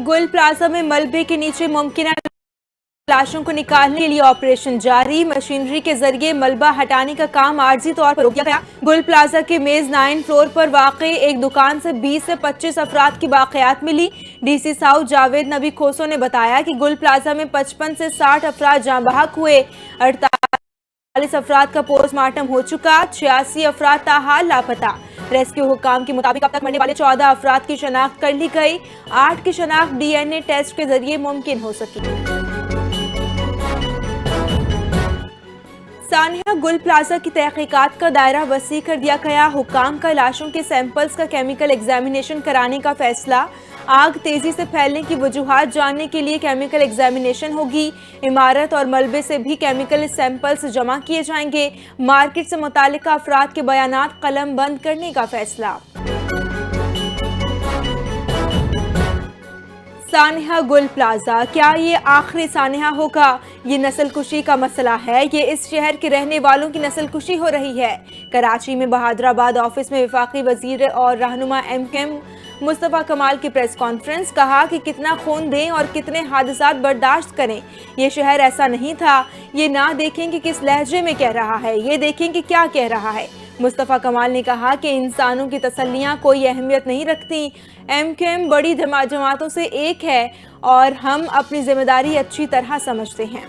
गुल प्लाजा में मलबे के नीचे मुमकिन लाशों को निकालने के लिए ऑपरेशन जारी। मशीनरी के जरिए मलबा हटाने का काम आर्जी तौर पर रोक दिया गया। गुल प्लाजा के मेज 9 फ्लोर पर वाक़ एक दुकान से 20 से 25 अफराद की बाक़ियात मिली। डीसी साउथ जावेद नबी खोसो ने बताया कि गुल प्लाजा में 55 से 60 अफराद जाँ बहक हुए। 48 अफराद का पोस्टमार्टम हो चुका। 86 अफराद ताहाल लापता। रेस्क्यू हुकाम के मुताबिक अब तक मरने वाले 14 अफराद की शनाख्त कर ली गई। 8 की शनाख्त DNA टेस्ट के जरिए मुमकिन हो सकी। सानिया गुल प्लाजा की तहकीकात का दायरा वसी कर दिया गया। हुकाम का लाशों के सैंपल्स का केमिकल एग्जामिनेशन कराने का फैसला। आग तेजी से फैलने की वजूहात जानने के लिए केमिकल एग्जामिनेशन होगी। इमारत और मलबे से भी केमिकल सैंपल्स जमा किए जाएंगे। मार्केट से मुतालिका अफराद के बयानात कलम बंद करने का फैसला। सानिया गुल प्लाजा, क्या ये आखिरी सानिया होगा? ये नस्ल कुशी का मसला है। ये इस शहर के रहने वालों की नस्ल कुशी हो रही है। कराची में बहादुराबाद ऑफिस में वफाकी वजीर और रहनुमा MKM मुस्तफ़ा कमाल की प्रेस कॉन्फ्रेंस। कहा कि कितना खून दें और कितने हादसात बर्दाश्त करें, ये शहर ऐसा नहीं था। ये ना देखें कि किस लहजे में कह रहा है, ये देखें कि क्या कह रहा है। मुस्तफ़ा कमाल ने कहा कि इंसानों की तसल्लियाँ कोई अहमियत नहीं रखती। MKM बड़ी जमातों से एक है और हम अपनी जिम्मेदारी अच्छी तरह समझते हैं।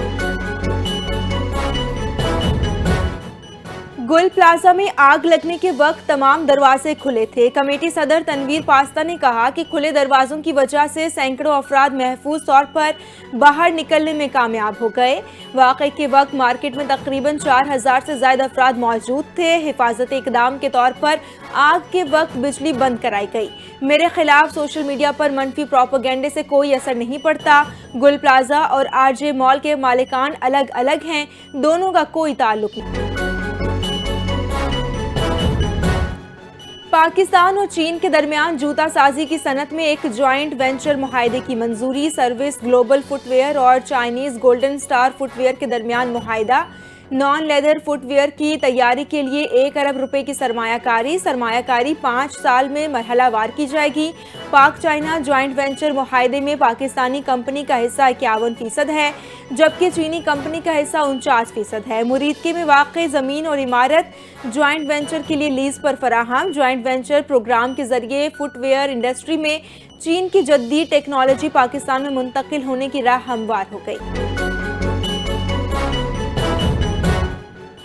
गुल प्लाजा में आग लगने के वक्त तमाम दरवाजे खुले थे। कमेटी सदर तनवीर पास्ता ने कहा कि खुले दरवाजों की वजह से सैकड़ों अफराद महफूज तौर पर बाहर निकलने में कामयाब हो गए। वाक़े के वक्त मार्केट में तकरीबन 4000 से ज़्यादा अफराद मौजूद थे। हिफाजती इक़दाम के तौर पर आग के वक्त बिजली बंद कराई गई। मेरे खिलाफ सोशल मीडिया पर मनफी प्रोपेगेंडे से कोई असर नहीं पड़ता। गुल प्लाजा और RJ मॉल के मालिकान अलग अलग हैं, दोनों का कोई ताल्लुक नहीं। पाकिस्तान और चीन के दरमियान जूता साजी की सनत में एक जॉइंट वेंचर मुआहदे की मंजूरी। सर्विस ग्लोबल फुटवेयर और चाइनीज गोल्डन स्टार फुटवेयर के दरमियान मुआहदा। नॉन लेदर फुटवेयर की तैयारी के लिए 1 अरब रुपए की सरमायाकारी 5 साल में मरहलावार की जाएगी। पाक चाइना जॉइंट वेंचर मुआहदे में पाकिस्तानी कंपनी का हिस्सा 51% है, जबकि चीनी कंपनी का हिस्सा 49% है। मुरीदके में वाक़ई ज़मीन और इमारत जॉइंट वेंचर के लिए लीज पर फराहम। जॉइंट वेंचर प्रोग्राम के जरिए फुटवेयर इंडस्ट्री में चीन की जदीद टेक्नोलॉजी पाकिस्तान में मुंतकिल होने की राह हमवार हो गई।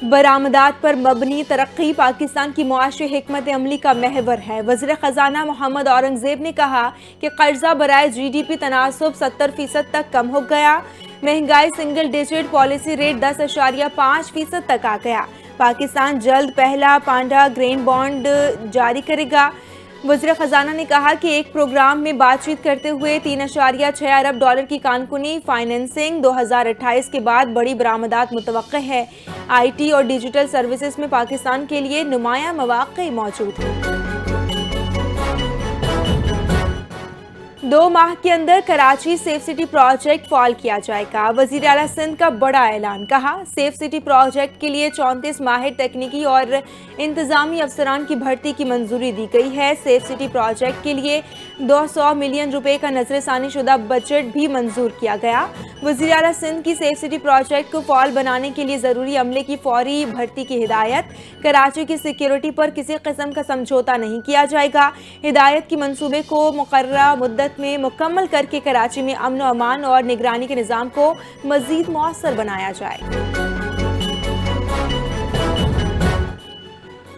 बरामदात पर मबनी तरक्की पाकिस्तान की मुआशी हिकमत अमली का महवर है। वज़ीर ख़जाना मोहम्मद औरंगज़ेब ने कहा कि कर्जा बराए GDP तनासुब 70% तक कम हो गया। महंगाई सिंगल डिजिट, पॉलिसी रेट 10.5% तक आ गया। पाकिस्तान जल्द पहला पांडा ग्रेन बॉन्ड जारी करेगा। वज़ीर ख़जाना ने कहा कि एक प्रोग्राम में बातचीत करते हुए 3.6 अरब डॉलर की कानूनी फाइनेंसिंग 2028 के बाद बड़ी बरामदात मुतवक्के है। IT और डिजिटल सर्विसेज में पाकिस्तान के लिए नुमाया मौक़े मौजूद हैं। 2 माह के अंदर Karachi safe city project fall किया जाएगा। वज़ीर आला सिंध का बड़ा ऐलान। कहा सेफ सिटी प्रोजेक्ट के लिए 34 माहिर तकनीकी और इंतजामी अफसरान की भर्ती की मंजूरी दी गई है। सेफ सिटी प्रोजेक्ट के लिए 200 मिलियन रुपए का नजरसानी शुदा बजट भी मंजूर किया गया। वज़ीर आला सिंध की सेफ सिटी प्रोजेक्ट को फॉल बनाने के लिए ज़रूरी अमले की फौरी भर्ती की हिदायत। कराची की सिक्योरिटी पर किसी किस्म का समझौता नहीं किया जाएगा। हिदायत की मंसूबे को मुकर्ररा मुद्दत में मुकम्मल करके कराची में अमन और अमान और निगरानी के निज़ाम को मज़ीद मौसर बनाया जाए।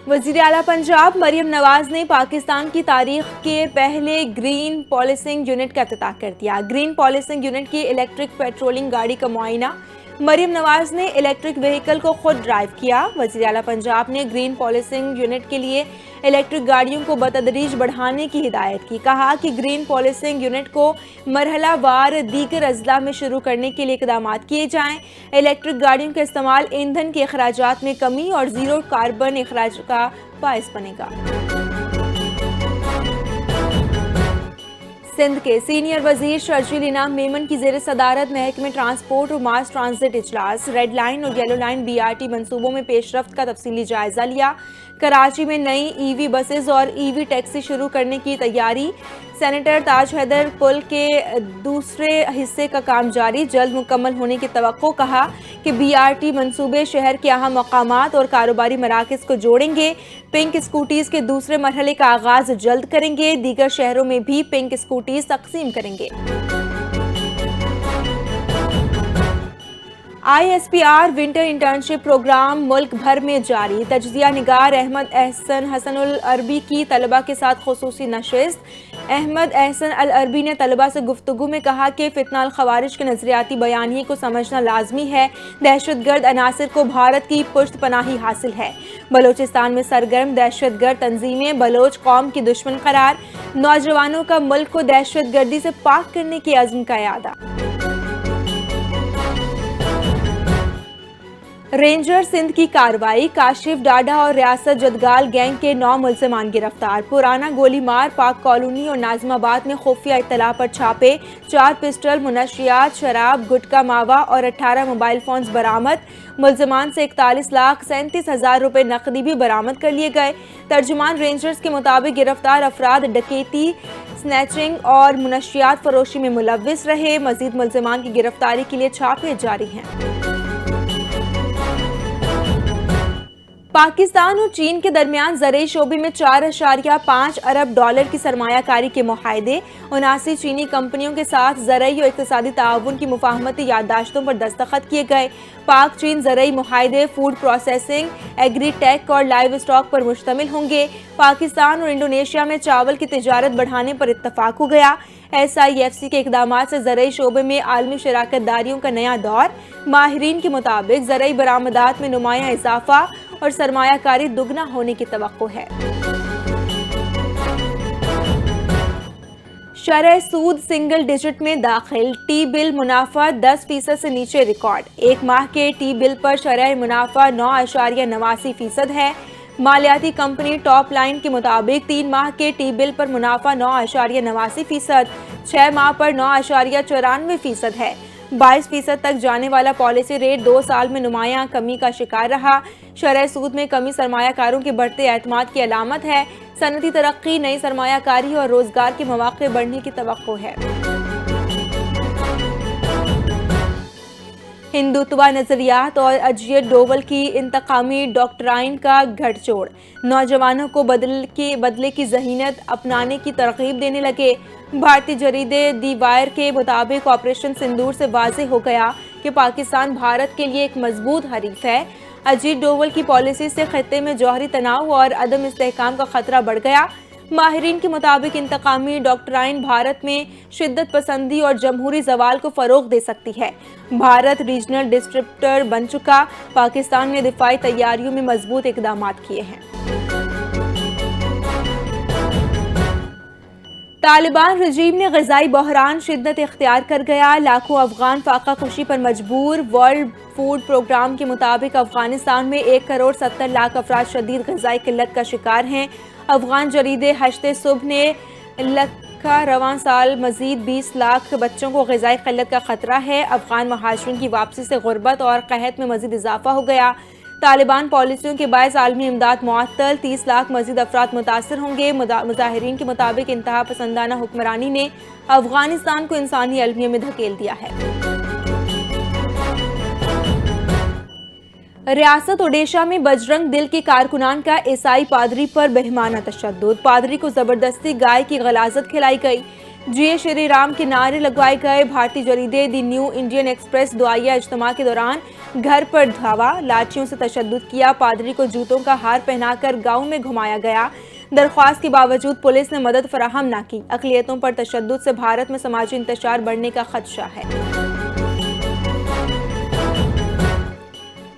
वज़ीर आला पंजाब मरियम नवाज ने पाकिस्तान की तारीख के पहले ग्रीन पॉलिसिंग यूनिट का इफ्तिताह कर दिया। ग्रीन पॉलिसिंग यूनिट की इलेक्ट्रिक पेट्रोलिंग गाड़ी का मुआयना। मरियम नवाज ने इलेक्ट्रिक व्हीकल को खुद ड्राइव किया। वज़ीर आला पंजाब ने ग्रीन पॉलिसिंग यूनिट के लिए इलेक्ट्रिक गाड़ियों को बतदरीज बढ़ाने की हिदायत की। कहा कि ग्रीन पॉलिसिंग यूनिट को मरहलावार दीगर अजला में शुरू करने के लिए इक़दाम किए जाएं। इलेक्ट्रिक गाड़ियों का इस्तेमाल ईंधन के अखराजात में कमी और ज़ीरो कार्बन अखराज का बायस बनेगा। सिंध के सीनियर वजीर शर्जील इनाम मेमन की ज़ेर सदारत महकमे ट्रांसपोर्ट और मास ट्रांजिट इजलास रेड लाइन और येलो लाइन BRT मंसूबों में पेशरफ्त का तफसीली जायजा लिया। कराची में नई EV बसेस और EV टैक्सी शुरू करने की तैयारी। सेनेटर ताज हैदर पुल के दूसरे हिस्से का काम जारी, जल्द मुकम्मल होने की तवक्को। कहा कि BRT मंसूबे शहर के अहम मकामात और कारोबारी मराकज़ को जोड़ेंगे। पिंक स्कूटीज़ के दूसरे मरहले का आगाज़ जल्द करेंगे। दीगर शहरों में भी पिंक स्कूटीज़ तकसीम करेंगे। ISPR विंटर इंटर्नशिप प्रोग्राम मुल्क भर में जारी। तजज़िया निगार अहमद एहसन हसनुल अरबी की तलबा के साथ खुसूसी नशिस्त। अहमद एहसन अल अरबी ने तलबा से गुफ्तगू में कहा कि फितना अल खवारिज के नज़रियाती बयानिए को समझना लाजमी है। दहशतगर्द अनासिर को भारत की पुश्त पनाही हासिल है। बलोचिस्तान में सरगर्म दहशतगर्द तंजीमें बलोच कौम की दुश्मन करार। नौजवानों का मुल्क को दहशतगर्दी से पाक करने की अज़्म का इरादा। रेंजर सिंध की कार्रवाई। काशिफ डाडा और रियासत जदगाल गैंग के 9 मुल्ज़िमान गिरफ्तार। पुराना गोली मार पाक कॉलोनी और नाज़िमाबाद में खुफिया इत्तला पर छापे। 4 पिस्टल, मुनशियात, शराब, गुटका मावा और 18 मोबाइल फोन्स बरामद। मुल्ज़िमान से 41,37,000 रुपए नकदी भी बरामद कर लिए गए। तर्जुमान रेंजर्स के मुताबिक गिरफ्तार अफराद डकैती, स्नैचिंग और मुनशियात फरोशी में मुलव्विस रहे। मजीद मुल्ज़िमान की गिरफ्तारी के लिए छापे जारी हैं। पाकिस्तान और चीन के दरमियान ज़रई शोबे में 4.5 अरब डॉलर की सरमायाकारी के मुआहदे। 79 चीनी कंपनियों के साथ ज़रई और इक़्तिसादी ताउन की मुफाहमती याददाश्तों पर दस्तखत किए गए। पाक चीन ज़रई मुआहदे फूड प्रोसेसिंग, एग्री टेक और लाइव स्टॉक पर मुश्तमिल होंगे। पाकिस्तान और इंडोनेशिया में चावल की तिजारत बढ़ाने पर इत्तफाक हो गया। SIFC के इक़दामात से ज़रई शोबे में आलमी शराकत दारियों का नया दौर। माहिरीन के मुताबिक ज़रई बरामदात में नुमायां इजाफा और सरमायाकारी दुगना होने की तवक्को है। शरह सूद सिंगल डिजिट में दाखिल। टी बिल मुनाफा 10% से नीचे रिकॉर्ड। एक माह के टी बिल पर शरह मुनाफा 9.89% है। मालियाती कंपनी टॉप लाइन के मुताबिक 3 माह के टी बिल पर मुनाफा 9.89%, 6 माह पर 9.94% है। 22% तक जाने वाला पॉलिसी रेट 2 साल में नुमायां कमी का शिकार रहा। शरह सूद में कमी सरमायाकारों के बढ़ते एतमाद की अलामत है। सनती तरक्की, नई सरमायाकारी और रोजगार के मौके बढ़ने की तवक्को है। हिंदुत्व नजरियात और अजित डोवल की इंतकामी डॉक्ट्राइन का गठजोड़। नौजवानों को बदले की ज़हीनत अपनाने की तरगीब देने लगे। भारतीय जरीदे दी वायर के मुताबिक ऑपरेशन सिंदूर से वाज़ेह हो गया कि पाकिस्तान भारत के लिए एक मजबूत हरीफ है। अजीत डोवल की पॉलिसी से खत्ते में जौहरी तनाव और अदम इस्तेहकाम का खतरा बढ़ गया। माहिरीन के मुताबिक इंतकामी डॉक्ट्राइन भारत में शिद्दत पसंदी और जमहूरी जवाल को फ़रोग दे सकती है। भारत रीजनल डिस्ट्रिब्यूटर बन चुका। पाकिस्तान ने दिफाई तैयारियों में मजबूत इक़दाम किए हैं। तालिबान रजीम ने ग़िज़ाई बहरान शिद्दत इख्तियार कर गया। लाखों अफगान फाका खुशी पर मजबूर। वर्ल्ड फूड प्रोग्राम के मुताबिक अफगानिस्तान में 1,70,00,000 अफराद शदीद ग़िज़ाई किल्लत का शिकार हैं। अफगान जरीदे हश्ते सुबह ने लिखा रवां साल मजीद 20 लाख बच्चों को ग़िज़ाई किल्लत का खतरा है। अफगान महाजरीन की वापसी से गुर्बत और कहत में मजीद इजाफा हो गया। तालिबान पॉलिसियों के बायस आलमी इमदाद मुअत्तल, 30 लाख मजीद अफराद मुतासर होंगे। मुजाहिरीन के मुताबिक इंतहा पसंदाना हुक्मरानी ने अफगानिस्तान को इंसानी अलमिया में धकेल दिया है। रियासत ओडिशा में बजरंग दिल के कारकुनान का ईसाई पादरी पर बेहमाना तशद्दुद। पादरी को जबरदस्ती गाय की गलाजत खिलाई गई। जय श्री राम के नारे लगवाए गए। भारतीय जरीदे दी न्यू इंडियन एक्सप्रेस दुआया इज्तिमा के दौरान घर पर धावा, लाठियों से तशद्दुद किया। पादरी को जूतों का हार पहनाकर गांव में घुमाया गया। दरख्वास्त के बावजूद पुलिस ने मदद फराहम न की। अक़लियतों पर तशद्दुद से भारत में समाजी इंतशार बढ़ने का खदशा है।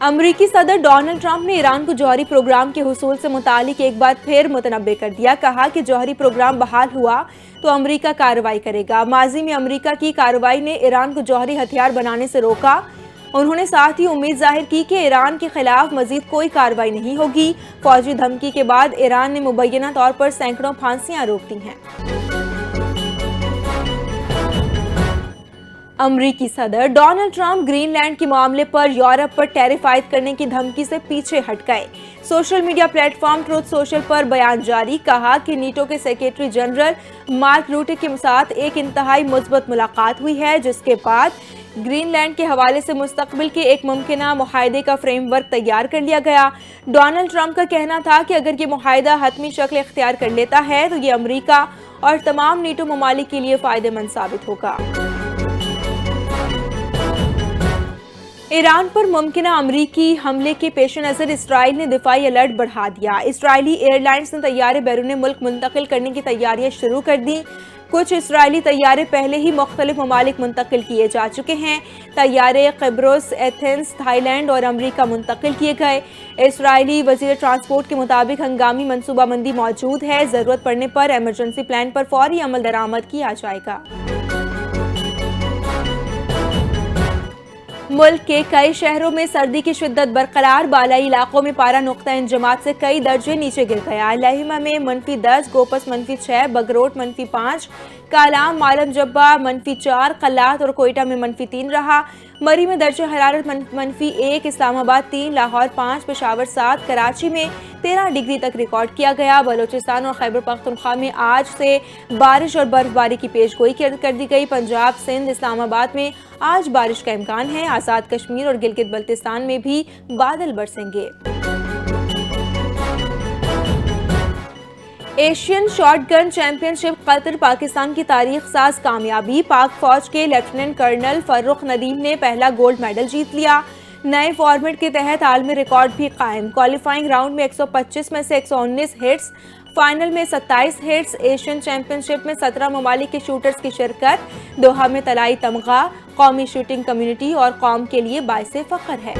अमरीकी सदर डोनाल्ड ट्रंप ने ईरान को जौहरी प्रोग्राम के हुसूल से मुतालिक एक बार फिर मुतनब्बे कर दिया। कहा कि जौहरी प्रोग्राम बहाल हुआ तो अमरीका कार्रवाई करेगा। माजी में अमरीका की कार्रवाई ने ईरान को जौहरी हथियार बनाने से रोका। उन्होंने साथ ही उम्मीद जाहिर की कि ईरान के खिलाफ मजीद कोई कार्रवाई नहीं होगी। फौजी धमकी के बाद ईरान ने मुबैना तौर पर सैकड़ों फांसियां रोक दी हैं। امریکی صدر ڈونلڈ ٹرمپ گرین لینڈ کے معاملے پر یورپ پر ٹیرف عائد کرنے کی دھمکی سے پیچھے ہٹ گئے۔ Social media platform Truth Social پر بیان جاری کہا کہ نیٹو کے سیکریٹری جنرل مارک روٹے کے ساتھ ایک انتہائی مثبت ملاقات ہوئی ہے، جس کے بعد گرین لینڈ کے حوالے سے مستقبل کے ایک ممکنہ معاہدے کا فریم ورک تیار کر لیا گیا۔ ڈونلڈ ٹرمپ کا کہنا تھا کہ اگر یہ معاہدہ حتمی شکل اختیار کر لیتا ہے تو یہ امریکہ اور تمام نیٹو ممالک کے لیے فائدہ مند ثابت ہوگا۔ ایران پر ممکنہ امریکی حملے کے پیش نظر اسرائیل نے دفاعی الرٹ بڑھا دیا۔ اسرائیلی ایئر لائنز نے طیارے بیرون ملک منتقل کرنے کی تیاریاں شروع کر دیں۔ کچھ اسرائیلی طیارے پہلے ہی مختلف ممالک منتقل کیے جا چکے ہیں۔ طیارے قبرص، ایتھنز، تھائی لینڈ اور امریکہ منتقل کیے گئے۔ اسرائیلی وزیر ٹرانسپورٹ کے مطابق ہنگامی منصوبہ بندی موجود ہے، ضرورت پڑنے پر ایمرجنسی پلان پر فوری عمل درآمد کیا جائے گا۔ ملک کے کئی شہروں میں سردی کی شدت برقرار، بالائی علاقوں میں پارہ نقطہ انجماد سے کئی درجے نیچے گر گیا۔ لہیمہ میں -10، گوپس -6، بگروٹ -5، کالام، معلم جبہ -4، قلات اور کوئٹہ میں -3 رہا۔ مری میں درجہ حرارت -1، اسلام آباد 3، لاہور 5، پشاور 7، کراچی میں 13 ڈگری تک ریکارڈ کیا گیا۔ بلوچستان اور خیبر پختونخوا میں آج سے بارش اور برف باری کی پیش گوئی کر دی گئی۔ پنجاب، سندھ، اسلام آباد میں آج بارش کا امکان ہے۔ آزاد کشمیر اور گلگت بلتستان میں بھی بادل برسیں گے۔ ایشین شارٹ گن چیمپئن شپ قطر، پاکستان کی تاریخ ساز کامیابی۔ پاک فوج کے لیفٹیننٹ کرنل فرخ ندیم نے پہلا گولڈ میڈل جیت لیا۔ نئے فارمیٹ کے تحت عالمی ریکارڈ بھی قائم۔ کوالیفائنگ راؤنڈ میں 125 میں سے 119 ہٹس، فائنل میں 27 ہٹس۔ ایشین چیمپئن شپ میں 17 ممالک کے شوٹرز کی شرکت۔ دوحہ میں طلائی تمغہ قومی شوٹنگ کمیونٹی اور قوم کے لیے باعث فخر ہے۔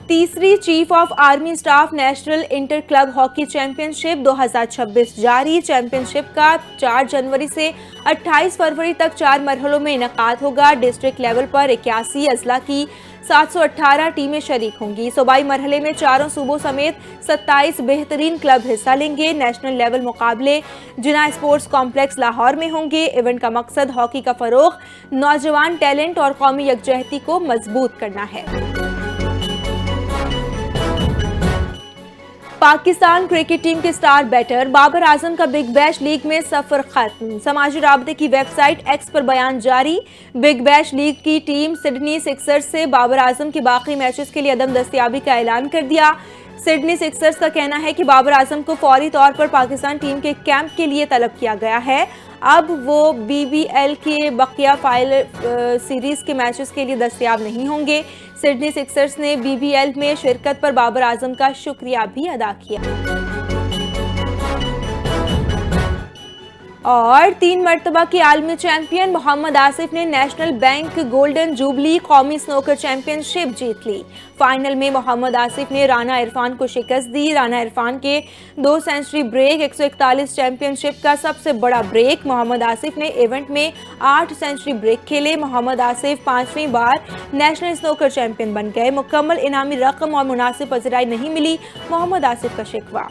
تیسری chief of army staff national inter club hockey championship 2026 جاری۔ چیمپئن شپ کا 4 جنوری سے 28 فروری تک 4 مرحلوں میں انعقاد ہوگا۔ ڈسٹرکٹ لیول پر 81 اضلاع کی 718 ٹیمیں شریک ہوں گی۔ صوبائی مرحلے میں 4 صوبوں سمیت 27 بہترین کلب حصہ لیں گے۔ نیشنل لیول مقابلے جناح اسپورٹس کمپلیکس لاہور میں ہوں گے۔ ایونٹ کا مقصد ہاکی کا فروغ، نوجوان ٹیلنٹ اور قومی یکجہتی کو مضبوط کرنا ہے۔ پاکستان کرکٹ ٹیم کے سٹار بیٹر بابر اعظم کا بگ بیش لیگ میں سفر ختم۔ سماجی رابطے کی ویب سائٹ ایکس پر بیان جاری۔ بگ بیش لیگ کی ٹیم سڈنی سکسرز سے بابر اعظم کے باقی میچز کے لیے عدم دستیابی کا اعلان کر دیا۔ سڈنی سکسرز کا کہنا ہے کہ بابر اعظم کو فوری طور پر پاکستان ٹیم کے کیمپ کے لیے طلب کیا گیا ہے۔ اب وہ بی بی ایل کے بقیہ سیریز کے میچز کے لیے دستیاب نہیں ہوں گے۔ سڈنی سکسرز نے بی بی ایل میں شرکت پر بابر اعظم کا شکریہ بھی ادا کیا۔ اور 3 مرتبہ کے عالمی چیمپئن محمد آصف نے نیشنل بینک گولڈن جوبلی قومی سنوکر چیمپئن شپ جیت لی۔ فائنل میں محمد آصف نے رانا عرفان کو شکست دی۔ رانا عرفان کے 2 سینچری بریک 141 چیمپئن شپ کا سب سے بڑا بریک۔ محمد آصف نے ایونٹ میں 8 سینچری بریک کھیلے۔ محمد آصف 5ویں بار نیشنل سنوکر چیمپئن بن گئے۔ مکمل انعامی رقم اور مناسب پذیرائی نہیں ملی، محمد آصف کا شکوہ۔